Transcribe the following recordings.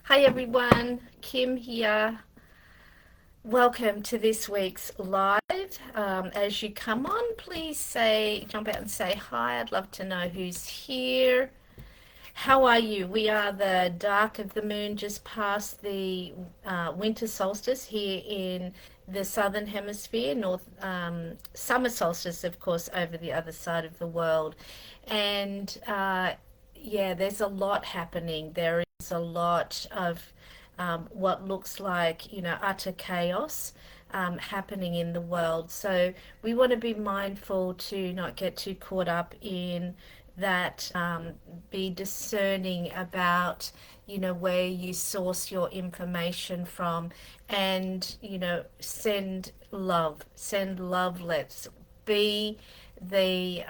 Hi everyone, Kim here. Welcome to this week's live. As you come on, please jump out and say hi. I'd love to know who's here. How are you? We are the dark of the moon, just past the winter solstice here in the southern hemisphere, summer solstice, of course, over the other side of the world. And yeah, there's a lot happening. There is a lot of what looks like, utter chaos happening in the world. So we want to be mindful to not get too caught up in that, be discerning about, where you source your information from, and, send love. Let's be the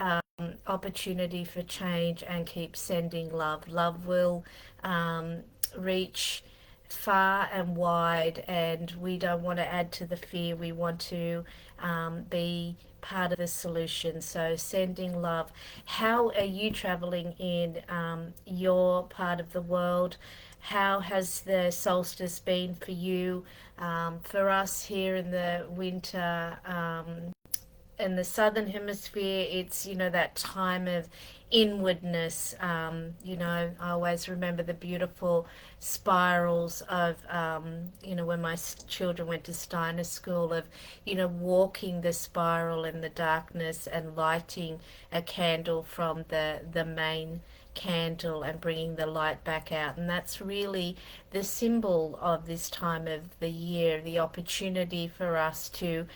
opportunity for change and keep sending love. Love will reach far and wide, and we don't want to add to the fear. We want to be part of the solution. So, sending love. How are you traveling in your part of the world? How has the solstice been for you? For us here in the winter, in the southern hemisphere, it's, that time of inwardness. I always remember the beautiful spirals of, when my children went to Steiner School, of, walking the spiral in the darkness and lighting a candle from the main candle and bringing the light back out. And that's really the symbol of this time of the year, the opportunity for us to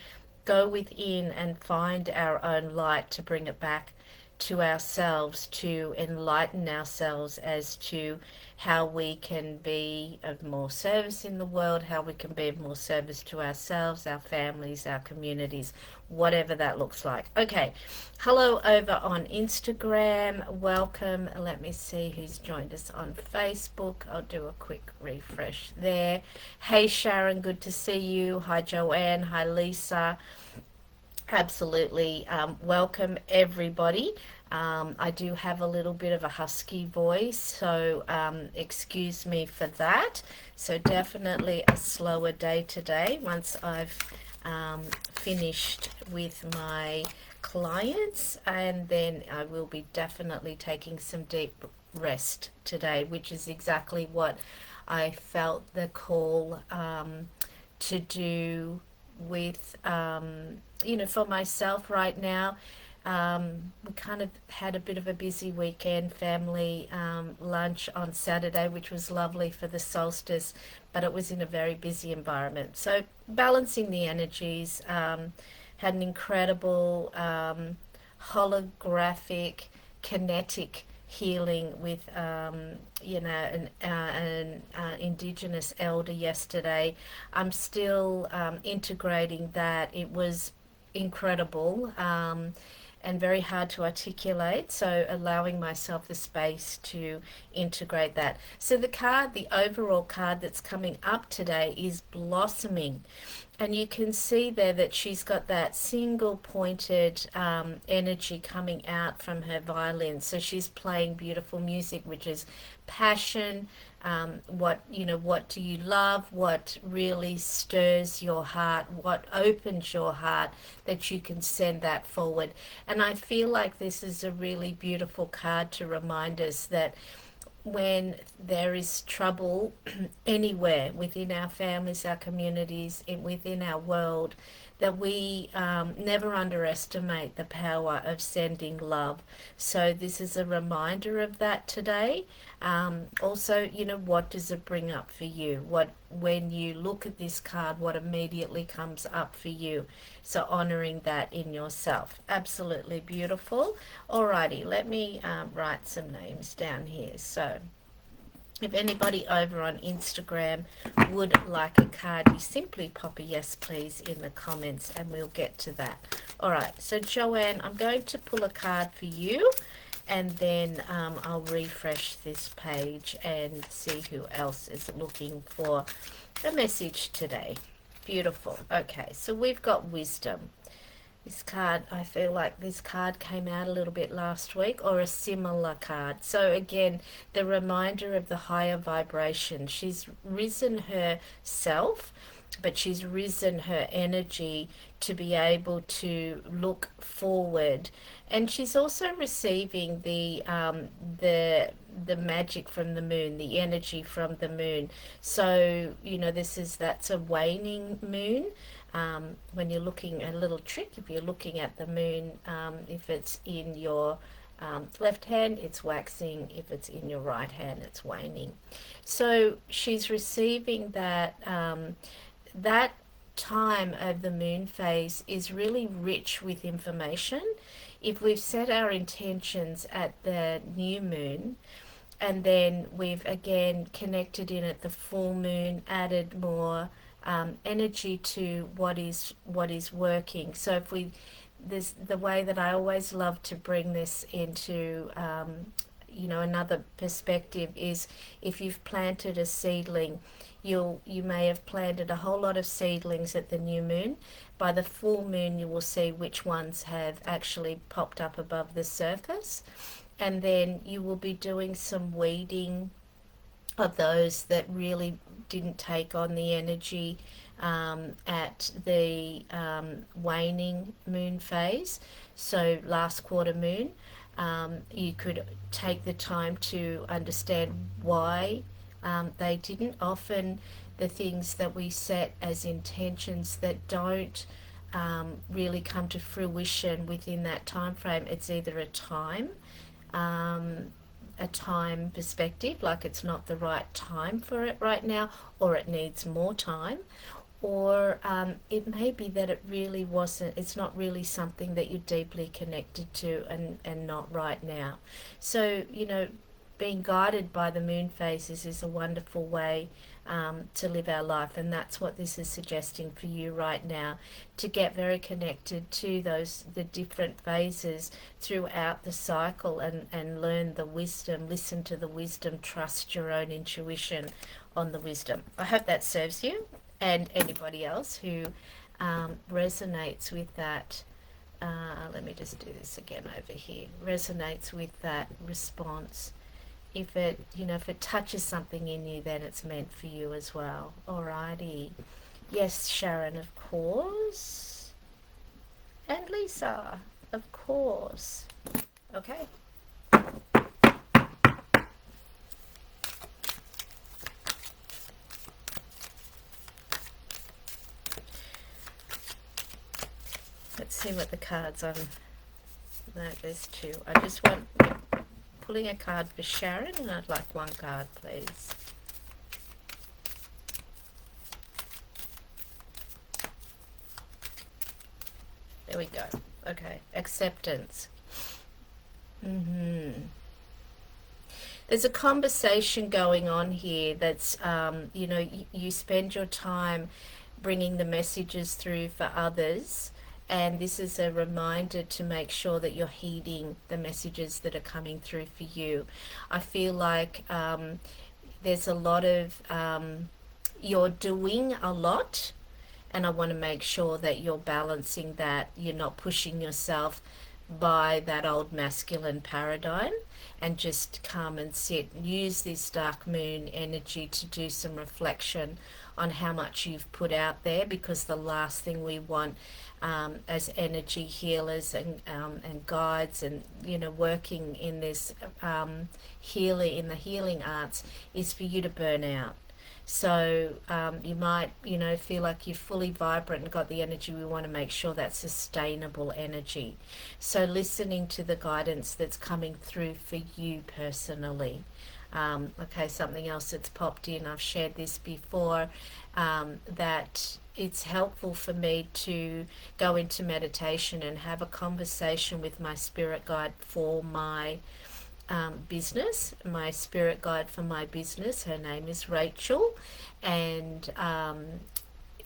go within and find our own light, to bring it back to ourselves, to enlighten ourselves as to how we can be of more service in the world, how we can be of more service to ourselves, our families, our communities, whatever that looks like. Okay, hello over on Instagram. Welcome. Let me see who's joined us on Facebook. I'll do a quick refresh there. Hey Sharon, good to see you. Hi Joanne. Hi Lisa. Absolutely. Welcome, everybody. I do have a little bit of a husky voice, so excuse me for that. So, definitely a slower day today once I've finished with my clients, and then I will be definitely taking some deep rest today, which is exactly what I felt the call to do with, for myself right now. We kind of had a bit of a busy weekend, family lunch on Saturday, which was lovely for the solstice, but it was in a very busy environment. So, balancing the energies, had an incredible holographic, kinetic healing with an Indigenous elder yesterday. I'm still integrating that. It was incredible, and very hard to articulate, so allowing myself the space to integrate that. So the overall card that's coming up today is blossoming, and you can see there that she's got that single pointed energy coming out from her violin. So she's playing beautiful music, which is passion. What do you love? What really stirs your heart? What opens your heart, that you can send that forward? And I feel like this is a really beautiful card to remind us that when there is trouble anywhere within our families, our communities, within our world, that we never underestimate the power of sending love. So this is a reminder of that today. Also, what does it bring up for you? When you look at this card, what immediately comes up for you? So honoring that in yourself. Absolutely beautiful. Alrighty, let me write some names down here. So if anybody over on Instagram would like a card, you simply pop a yes please in the comments and we'll get to that. All right, so Joanne, I'm going to pull a card for you, and then I'll refresh this page and see who else is looking for a message today. Beautiful. Okay, so we've got wisdom. This card, I feel like this card came out a little bit last week, or a similar card. So again, the reminder of the higher vibration. She's risen herself, but she's risen her energy to be able to look forward. And she's also receiving the magic from the moon, the energy from the moon. So, that's a waning moon. When you're looking at a little trick, if you're looking at the moon, if it's in your left hand, it's waxing. If it's in your right hand, it's waning. So she's receiving that time of the moon phase is really rich with information. If we've set our intentions at the new moon, and then we've again connected in at the full moon, added more energy to what is working. So if we, this the way that I always love to bring this into another perspective is, if you've planted a seedling, you may have planted a whole lot of seedlings at the new moon. By the full moon, you will see which ones have actually popped up above the surface, and then you will be doing some weeding of those that really didn't take on the energy at the waning moon phase. So last quarter moon, you could take the time to understand why they didn't. Often the things that we set as intentions that don't really come to fruition within that time frame, it's either a time perspective, like it's not the right time for it right now, or it needs more time, or it may be that it really wasn't, it's not really something that you're deeply connected to, and not right now. So, being guided by the moon phases is a wonderful way to live our life, and that's what this is suggesting for you right now, to get very connected to the different phases throughout the cycle, and learn the wisdom, listen to the wisdom, trust your own intuition on the wisdom. I hope that serves you and anybody else who resonates with that. Let me just do this again over here. Resonates with that response. If it touches something in you, then it's meant for you as well. Alrighty. Yes, Sharon, of course. And Lisa, of course. Okay. Let's see what the cards on. No, there's two. I just want pulling a card for Sharon, and I'd like one card, please. There we go. Okay, acceptance. There's a conversation going on here that's, you spend your time bringing the messages through for others, and this is a reminder to make sure that you're heeding the messages that are coming through for you. I feel like there's a lot of, you're doing a lot, and I want to make sure that you're balancing that. You're not pushing yourself by that old masculine paradigm, and just come and sit. Use this dark moon energy to do some reflection on how much you've put out there, because the last thing we want as energy healers and guides, and working in this in the healing arts, is for you to burn out. So you might feel like you're fully vibrant and got the energy. We want to make sure that's sustainable energy. So listening to the guidance that's coming through for you personally. Okay, something else that's popped in, I've shared this before, that it's helpful for me to go into meditation and have a conversation with my spirit guide for my business. My spirit guide for my business, her name is Rachel, and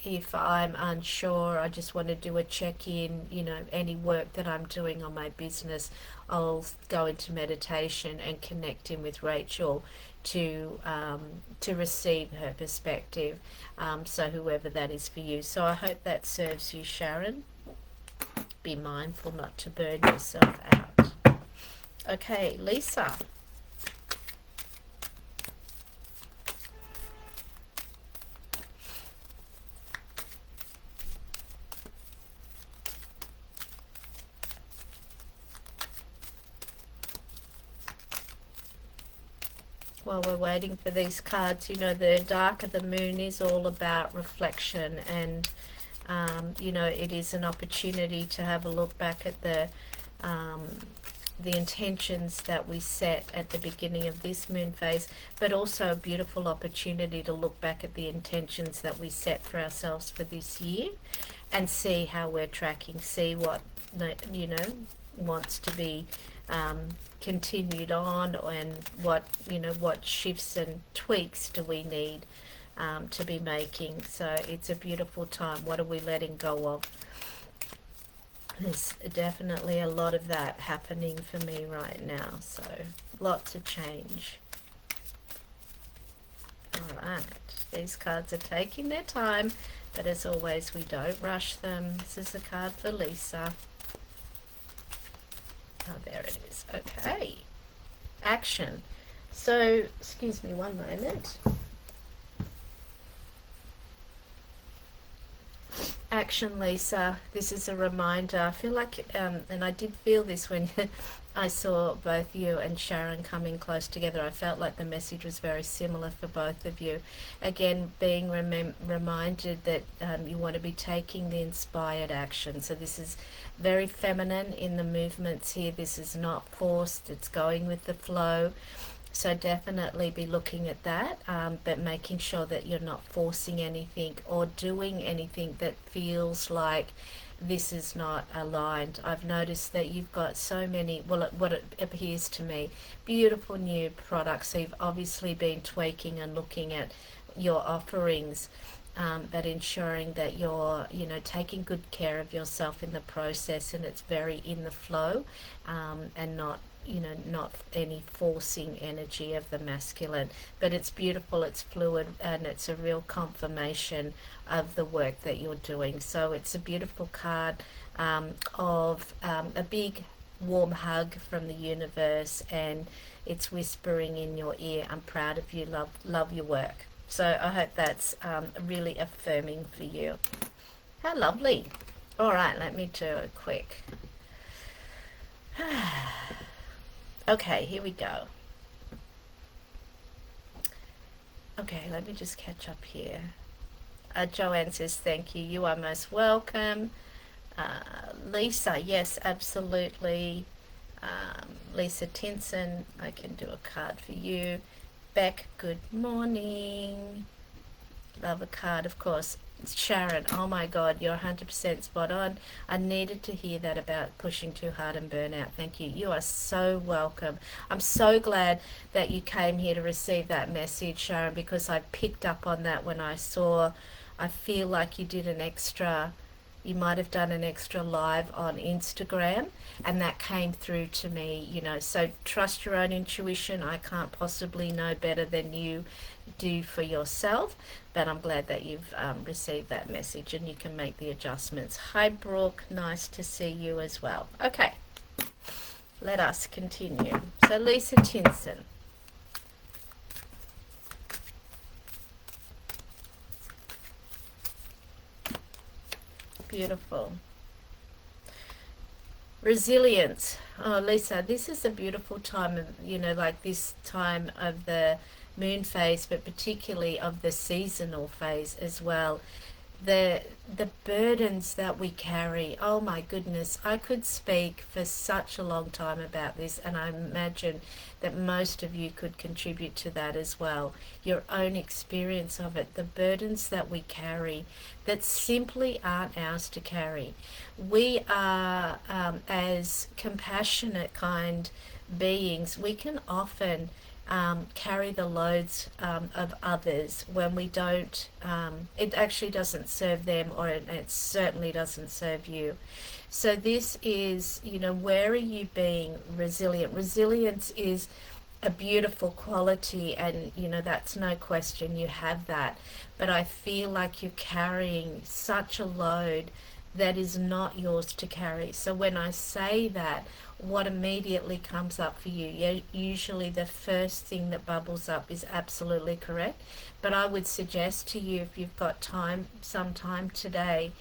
if I'm unsure, I just want to do a check-in, any work that I'm doing on my business, I'll go into meditation and connect in with Rachel to receive her perspective. So whoever that is for you. So I hope that serves you, Sharon. be mindful not to burn yourself out. Okay, Lisa. While we're waiting for these cards, you know, the dark of the moon is all about reflection, and you know, it is an opportunity to have a look back at the intentions that we set at the beginning of this moon phase, but also a beautiful opportunity to look back at the intentions that we set for ourselves for this year and see how we're tracking, see what, you know, wants to be continued on, and what, you know, what shifts and tweaks do we need to be making. So it's a beautiful time. What are we letting go of? There's definitely a lot of that happening for me right now, so lots of change. Alright, these cards are taking their time, but as always, we don't rush them. This is a card for Lisa. Oh, there it is. Okay. Action. So, excuse me one moment. Action, Lisa. This is a reminder. I feel like, and I did feel this when I saw both you and Sharon coming close together. I felt like the message was very similar for both of you. Again, being reminded that you want to be taking the inspired action. So this is very feminine in the movements here. This is not forced. It's going with the flow. So definitely be looking at that, but making sure that you're not forcing anything or doing anything that feels like this is not aligned. I've noticed that you've got so many, well, what it appears to me, beautiful new products. So you've obviously been tweaking and looking at your offerings, but ensuring that you're, you know, taking good care of yourself in the process, and it's very in the flow, and not, you know, not any forcing energy of the masculine. But it's beautiful, it's fluid, and it's a real confirmation of the work that you're doing. So it's a beautiful card of a big warm hug from the universe, and it's whispering in your ear, I'm proud of you, love your work. So I hope that's really affirming for you. How lovely. All right, let me do a quick okay, here we go. Okay, let me just catch up here. Joanne says, thank you. You are most welcome. Lisa, yes, absolutely. Lisa Tinson, I can do a card for you. Beck, good morning. Love a card, of course. Sharon, oh my God, you're 100% spot on. I needed to hear that about pushing too hard and burnout. Thank you. You are so welcome. I'm so glad that you came here to receive that message, Sharon, because I picked up on that when I saw, I feel like you did an extra, you might have done an extra live on Instagram, and that came through to me, you know. So trust your own intuition. I can't possibly know better than you do for yourself, but I'm glad that you've received that message and you can make the adjustments. Hi Brooke, nice to see you as well. Okay, let us continue. So Lisa Tinson. Beautiful. Resilience. Oh, Lisa, this is a beautiful time of, you know, like this time of the moon phase, but particularly of the seasonal phase as well. The burdens that we carry, oh my goodness, I could speak for such a long time about this, and I imagine that most of you could contribute to that as well. Your own experience of it, the burdens that we carry that simply aren't ours to carry. We are, as compassionate, kind beings, we can often carry the loads of others when we don't, it actually doesn't serve them, or it certainly doesn't serve you. So this is, you know, where are you being resilient? Resilience is a beautiful quality, and you know, that's no question, you have that. But I feel like you're carrying such a load that is not yours to carry. So when I say that, what immediately comes up for you, usually the first thing that bubbles up is absolutely correct. But I would suggest to you, if you've got time, some time today,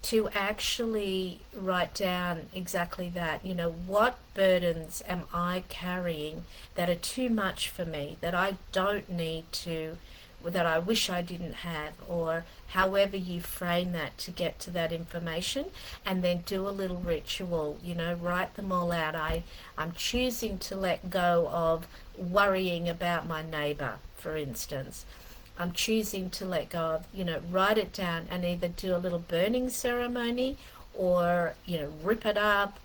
to actually write down exactly that. You know, what burdens am I carrying that are too much for me, that I don't need to, that I wish I didn't have, or however you frame that to get to that information, and then do a little ritual, you know, write them all out. I'm choosing to let go of worrying about my neighbor, for instance. I'm choosing to let go of, you know, write it down and either do a little burning ceremony or, you know, rip it up,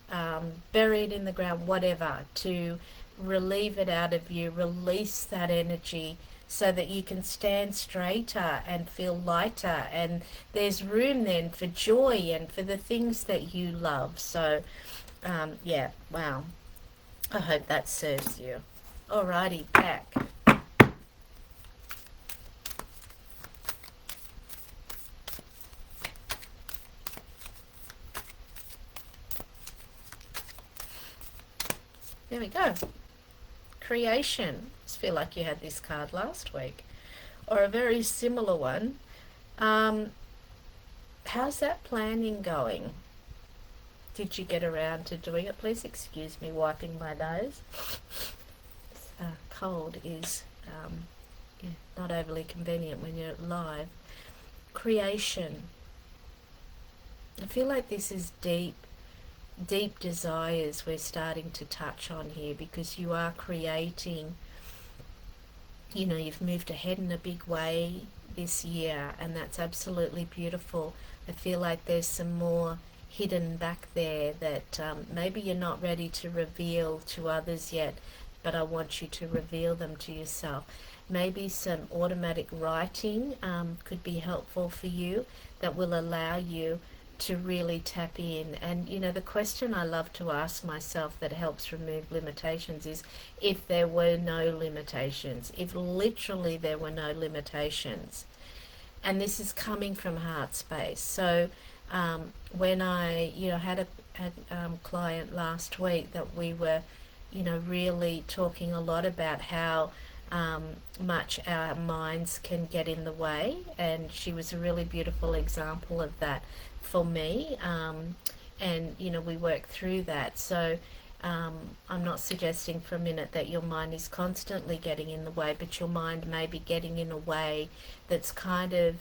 bury it in the ground, whatever, to relieve it out of you, release that energy so that you can stand straighter and feel lighter. And there's room then for joy and for the things that you love. So, yeah, wow. I hope that serves you. Alrighty, back. There we go. Creation. I just feel like you had this card last week. Or a very similar one. How's that planning going? Did you get around to doing it? Please excuse me wiping my nose. Cold is yeah, not overly convenient when you're live. Creation. I feel like this is deep desires we're starting to touch on here, because you are creating, you know, you've moved ahead in a big way this year, and that's absolutely beautiful. I feel like there's some more hidden back there that maybe you're not ready to reveal to others yet, but I want you to reveal them to yourself. Maybe some automatic writing could be helpful for you, that will allow you to really tap in. And you know, the question I love to ask myself that helps remove limitations is, if there were no limitations, if literally there were no limitations. And this is coming from heart space. So when I, you know, had a client last week that we were, you know, really talking a lot about how much our minds can get in the way, and she was a really beautiful example of that for me. And you know, we worked through that. So I'm not suggesting for a minute that your mind is constantly getting in the way, but your mind may be getting in a way that's kind of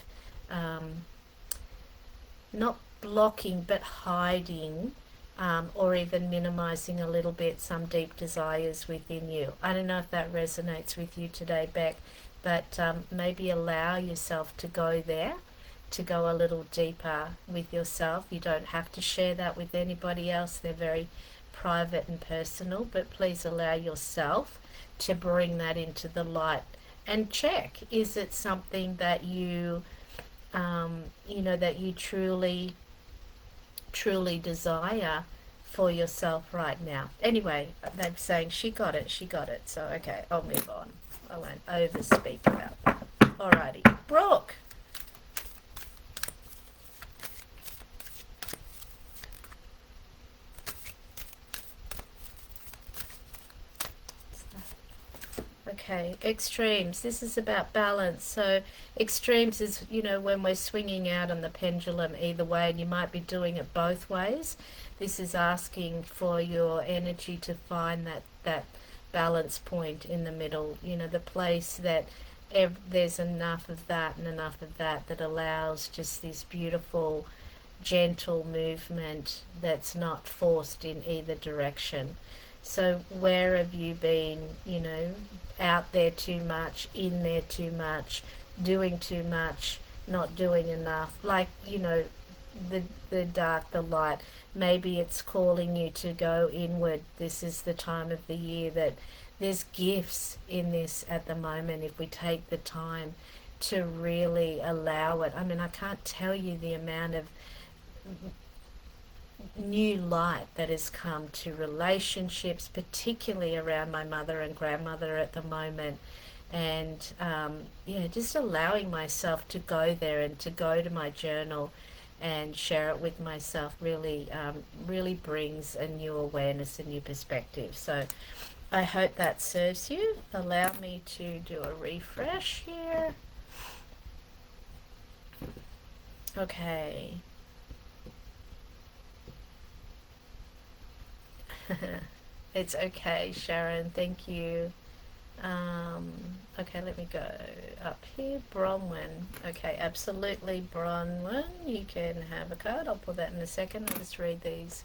not blocking but hiding, or even minimizing a little bit some deep desires within you. I don't know if that resonates with you today, Beck, but maybe allow yourself to go there, to go a little deeper with yourself. You don't have to share that with anybody else. They're very private and personal, but please allow yourself to bring that into the light and check, is it something that you you know, that you truly desire for yourself right now. Anyway, they're saying she got it, so okay, I'll move on. I won't over speak about that. Alrighty, Brooke. Okay, extremes. This is about balance. So extremes is, you know, when we're swinging out on the pendulum either way, and you might be doing it both ways. This is asking for your energy to find that balance point in the middle, you know, the place that there's enough of that and enough of that, that allows just this beautiful, gentle movement that's not forced in either direction. So where have you been, you know, out there too much, in there too much, doing too much, not doing enough? Like, you know, the dark, the light. Maybe it's calling you to go inward. This is the time of the year that there's gifts in this at the moment, if we take the time to really allow it. I mean, I can't tell you the amount of new light that has come to relationships, particularly around my mother and grandmother at the moment. And yeah, just allowing myself to go there and to go to my journal and share it with myself really brings a new awareness, a new perspective. So I hope that serves you. Allow me to do a refresh here. Okay. It's okay, Sharon. Thank you. Um, okay, let me go up here. Bronwyn. Okay, absolutely, Bronwyn. You can have a card. I'll put that in a second. I'll just read these.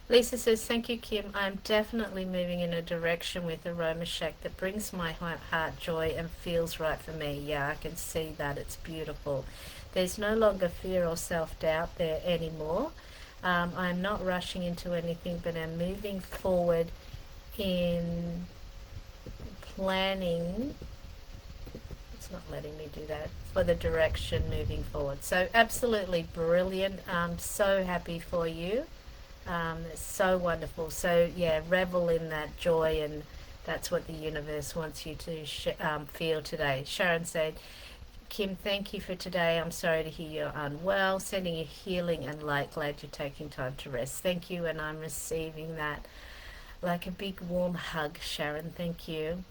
Lisa says, thank you, Kim. I'm definitely moving in a direction with Aroma Shack that brings my heart joy and feels right for me. Yeah, I can see that. It's beautiful. There's no longer fear or self-doubt there anymore. I'm not rushing into anything, but I'm moving forward in planning. It's not letting me do that, for the direction moving forward. So absolutely brilliant. I'm so happy for you. It's so wonderful. So yeah, revel in that joy, and that's what the universe wants you to feel today. Sharon said, Kim, thank you for today. I'm sorry to hear you're unwell. Sending you healing and light. Glad you're taking time to rest. Thank you, and I'm receiving that like a big warm hug, Sharon. Thank you.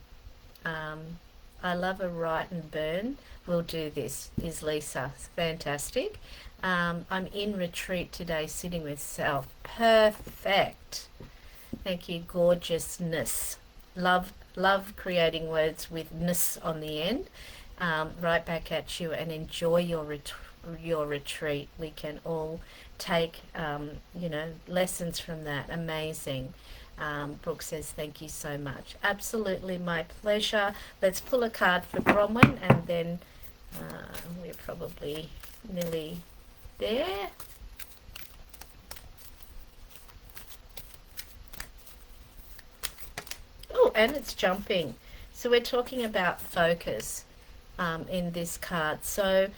Um, I love a write and burn. We'll do this, is Lisa. It's fantastic. I'm in retreat today, sitting with self. Perfect. Thank you, gorgeousness. Love creating words with ness on the end. Right back at you, and enjoy your retreat. We can all take lessons from that. Amazing. Brooke says, thank you so much. Absolutely my pleasure. Let's pull a card for Bronwyn, and then we're probably nearly there. Oh, and it's jumping. So we're talking about focus in this card. So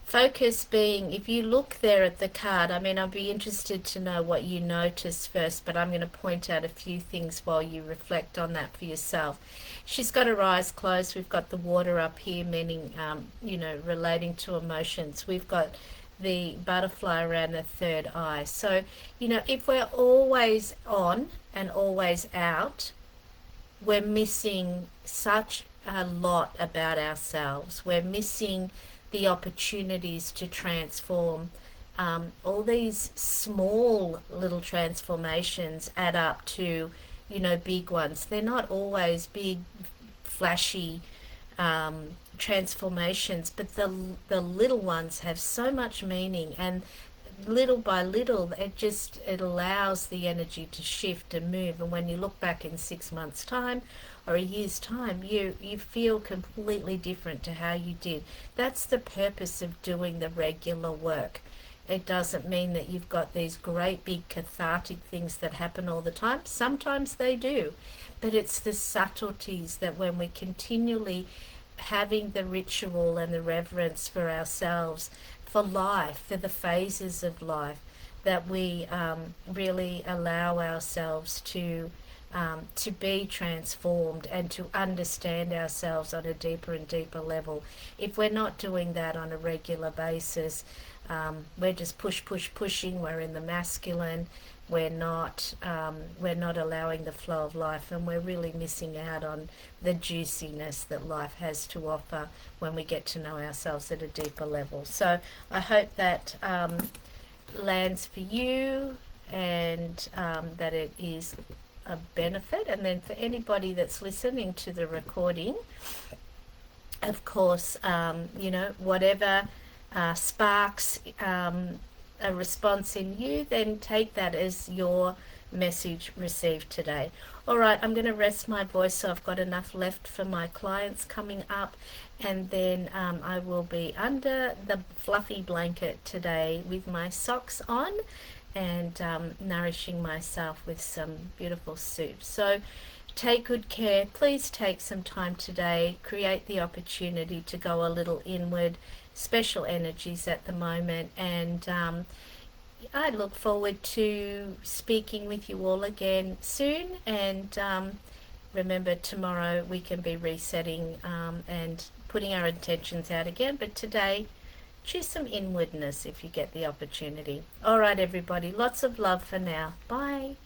focus being, if you look there at the card, I mean, I'd be interested to know what you notice first, but I'm going to point out a few things while you reflect on that for yourself. She's got her eyes closed. We've got the water up here, meaning, relating to emotions. We've got the butterfly around the third eye. So, if we're always on and always out, we're missing such a lot about ourselves. We're missing the opportunities to transform. All these small little transformations add up to, big ones. They're not always big, flashy transformations, but the little ones have so much meaning, and little by little it allows the energy to shift and move. And when you look back in 6 months time or a year's time, you feel completely different to how you did. That's the purpose of doing the regular work. It doesn't mean that you've got these great big cathartic things that happen all the time. Sometimes they do, but it's the subtleties that when we're continually having the ritual and the reverence for ourselves, for life, for the phases of life, that we really allow ourselves to be transformed and to understand ourselves on a deeper and deeper level. If we're not doing that on a regular basis, we're just pushing. We're in the masculine. We're not allowing the flow of life, and we're really missing out on the juiciness that life has to offer when we get to know ourselves at a deeper level. So I hope that lands for you, and that it is a benefit. And then for anybody that's listening to the recording, of course, whatever sparks a response in you, then take that as your message received today. All right, I'm going to rest my voice so I've got enough left for my clients coming up, and then I will be under the fluffy blanket today with my socks on, and nourishing myself with some beautiful soup. So take good care. Please take some time today. Create the opportunity to go a little inward. Special energies at the moment, and I look forward to speaking with you all again soon. And remember, tomorrow we can be resetting and putting our intentions out again. But today, choose some inwardness if you get the opportunity. All right, everybody, lots of love for now. Bye.